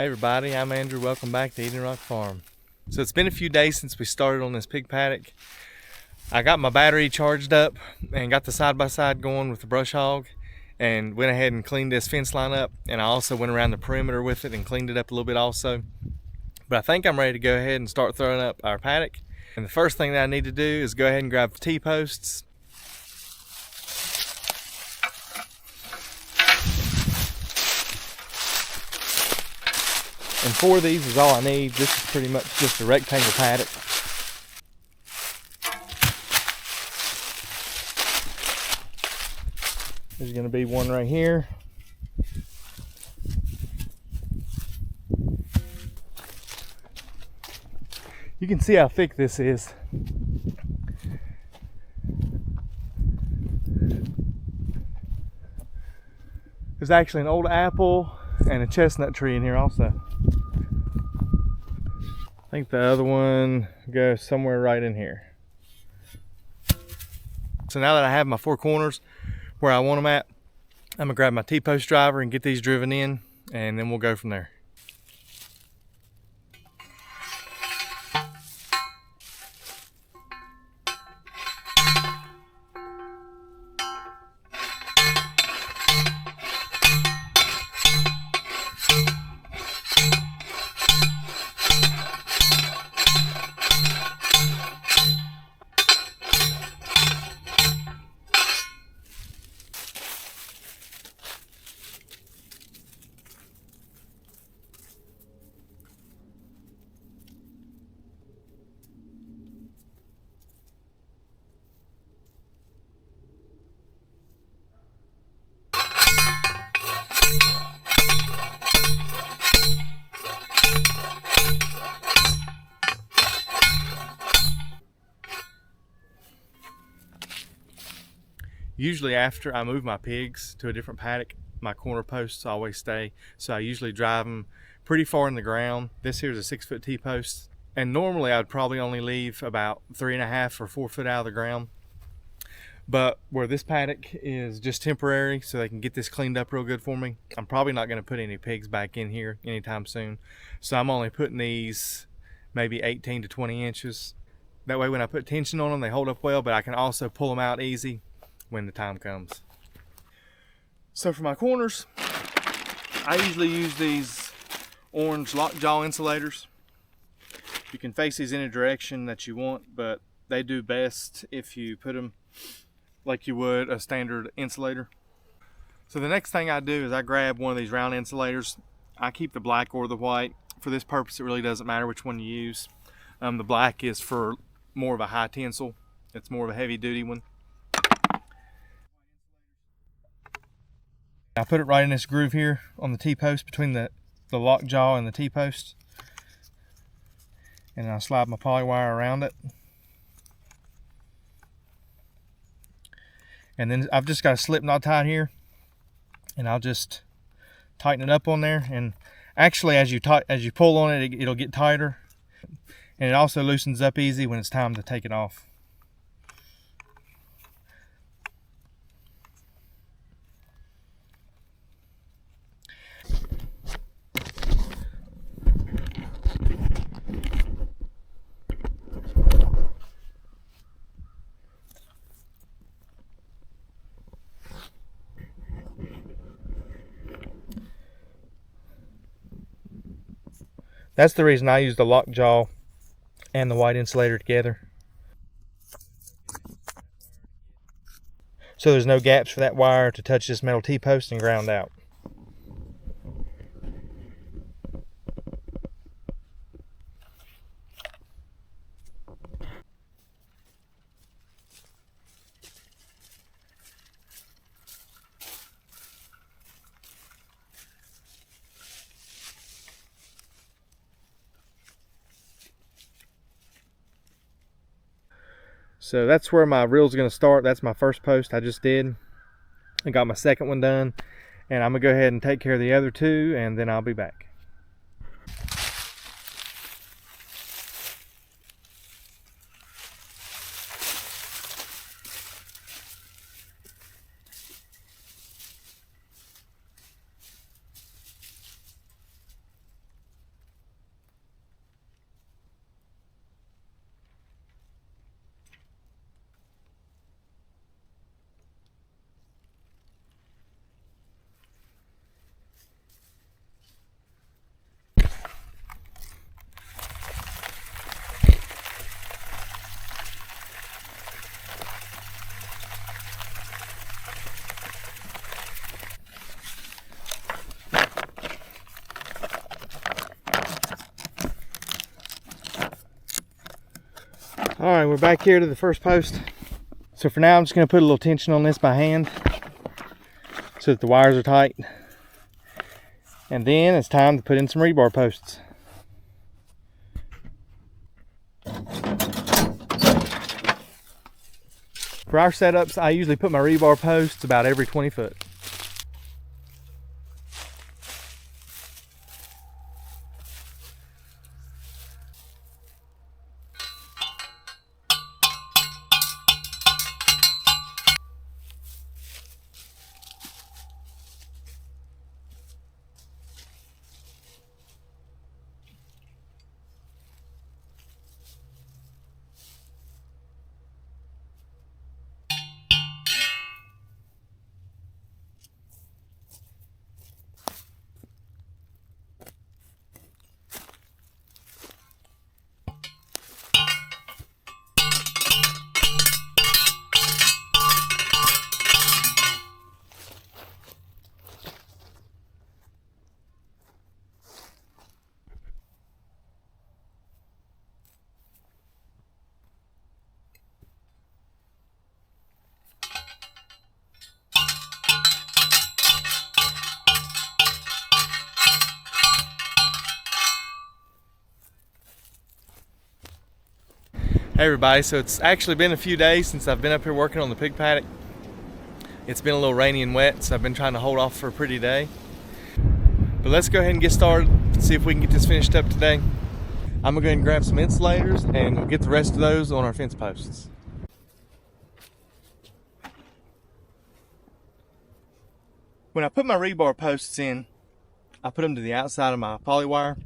Hey everybody, I'm Andrew. Welcome back to Eden Roc Farm. So it's been a few days since we started on this pig paddock. I got my battery charged up and got the side-by-side going with the brush hog and went ahead and cleaned this fence line up, and I also went around the perimeter with it and cleaned it up a little bit also. But I think I'm ready to go ahead and start throwing up our paddock. And the first thing that I need to do is go ahead and grab T-posts. And 4 of these is all I need. This is pretty much just a rectangle paddock. There's going to be one right here. You can see how thick this is. There's actually an old apple and a chestnut tree in here also. I think the other one goes somewhere right in here. So now that I have my 4 corners where I want them at, I'm gonna grab my T-post driver and get these driven in, and then we'll go from there. Usually after I move my pigs to a different paddock, my corner posts always stay. So I usually drive them pretty far in the ground. This here is a 6-foot T-post. And normally I'd probably only leave about 3.5 or 4 foot out of the ground. But where this paddock is just temporary so they can get this cleaned up real good for me, I'm probably not gonna put any pigs back in here anytime soon. So I'm only putting these maybe 18 to 20 inches. That way when I put tension on them, they hold up well, but I can also pull them out easy when the time comes. So for my corners, I usually use these orange lockjaw insulators. You can face these any direction that you want, but they do best if you put them like you would a standard insulator. So the next thing I do is I grab one of these round insulators. I keep the black or the white. For this purpose, it really doesn't matter which one you use. The black is for more of a high tensile. It's more of a heavy duty one. I put it right in this groove here on the T-post between the lockjaw and the T-post. And I'll slide my poly wire around it. And then I've just got a slip knot tied here. And I'll just tighten it up on there. And actually as you pull on it, it'll get tighter. And it also loosens up easy when it's time to take it off. That's the reason I use the lockjaw and the white insulator together. So there's no gaps for that wire to touch this metal T-post and ground out. So that's where my reel's gonna start. That's my first post I just did. I got my second one done, and I'm gonna go ahead and take care of the other 2, and then I'll be back. right, we're back here to the first post. So for now, I'm just gonna put a little tension on this by hand so that the wires are tight. And then it's time to put in some rebar posts. For our setups, I usually put my rebar posts about every 20 foot. Hey everybody, so it's actually been a few days since I've been up here working on the pig paddock. It's been a little rainy and wet, so I've been trying to hold off for a pretty day. But let's go ahead and get started, see if we can get this finished up today. I'm gonna go ahead and grab some insulators and we'll get the rest of those on our fence posts. When I put my rebar posts in, I put them to the outside of my poly wire.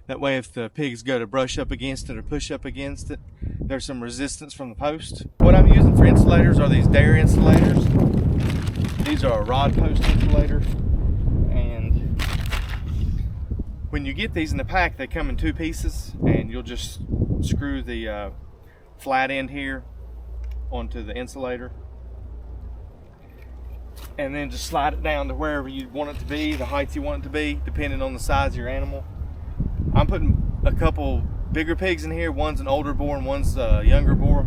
That way if the pigs go to brush up against it or push up against it, there's some resistance from the post. What I'm using for insulators are these dare insulators. These are a rod post insulator. And when you get these in the pack, they come in 2 pieces, and you'll just screw the flat end here onto the insulator. And then just slide it down to wherever you want it to be, the height you want it to be, depending on the size of your animal. I'm putting a couple bigger pigs in here. One's an older boar and one's a younger boar,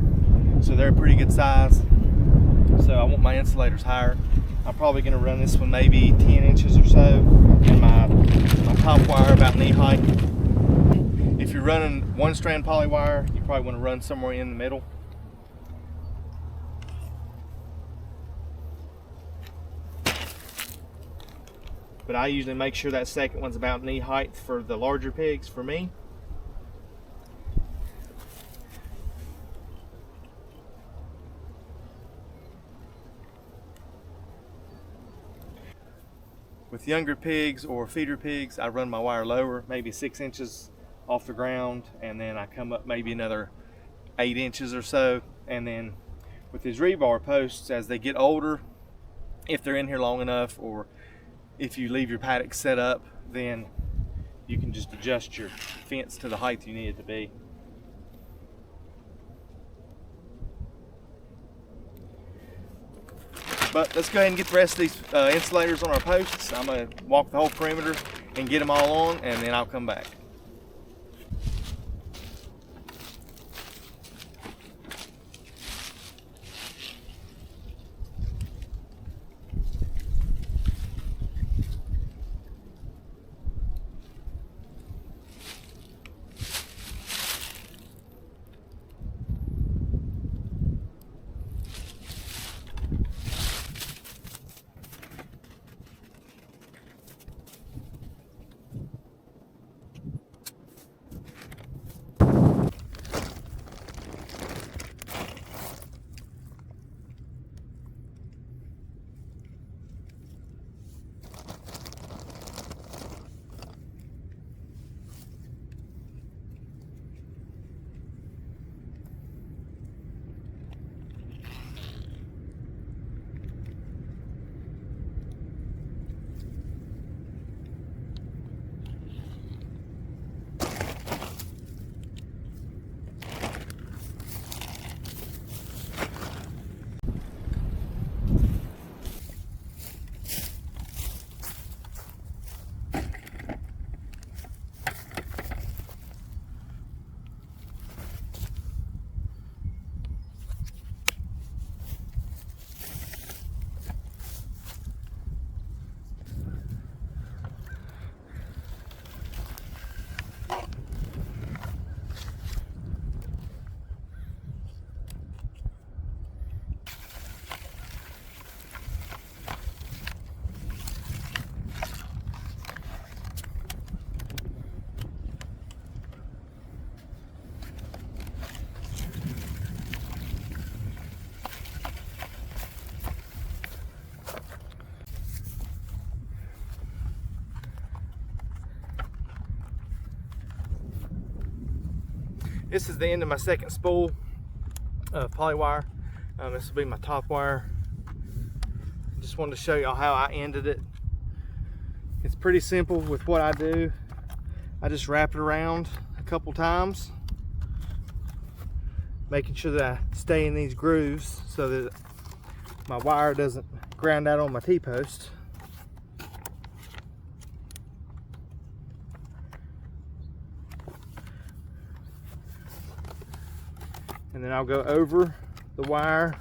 so they're a pretty good size. So I want my insulators higher. I'm probably going to run this one maybe 10 inches or so, and my top wire about knee height. If you're running 1-strand poly wire, you probably want to run somewhere in the middle. But I usually make sure that second one's about knee height for the larger pigs for me. With younger pigs or feeder pigs, I run my wire lower, maybe 6 inches off the ground, and then I come up maybe another 8 inches or so. And then with these rebar posts, as they get older, if they're in here long enough, or if you leave your paddock set up, then you can just adjust your fence to the height you need it to be. But let's go ahead and get the rest of these insulators on our posts. I'm going to walk the whole perimeter and get them all on, and then I'll come back. This is the end of my second spool of poly wire. This will be my top wire. Just wanted to show y'all how I ended it. It's pretty simple with what I do. I just wrap it around a couple times, making sure that I stay in these grooves so that my wire doesn't ground out on my T-post. And then I'll go over the wire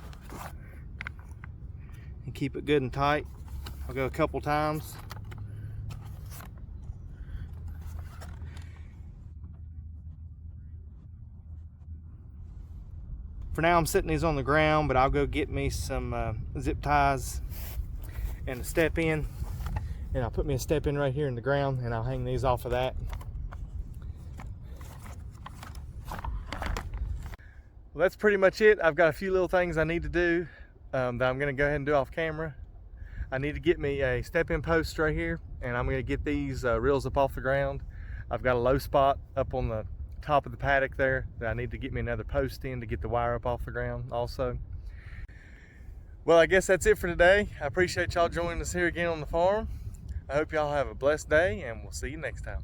and keep it good and tight. I'll go a couple times. For now I'm setting these on the ground, but I'll go get me some zip ties and a step in, and I'll put me a step in right here in the ground, and I'll hang these off of that. Well, that's pretty much it. I've got a few little things I need to do that I'm going to go ahead and do off camera. I need to get me a step-in post right here, and I'm going to get these reels up off the ground. I've got a low spot up on the top of the paddock there that I need to get me another post in to get the wire up off the ground also. Well, I guess that's it for today. I appreciate y'all joining us here again on the farm. I hope y'all have a blessed day, and we'll see you next time.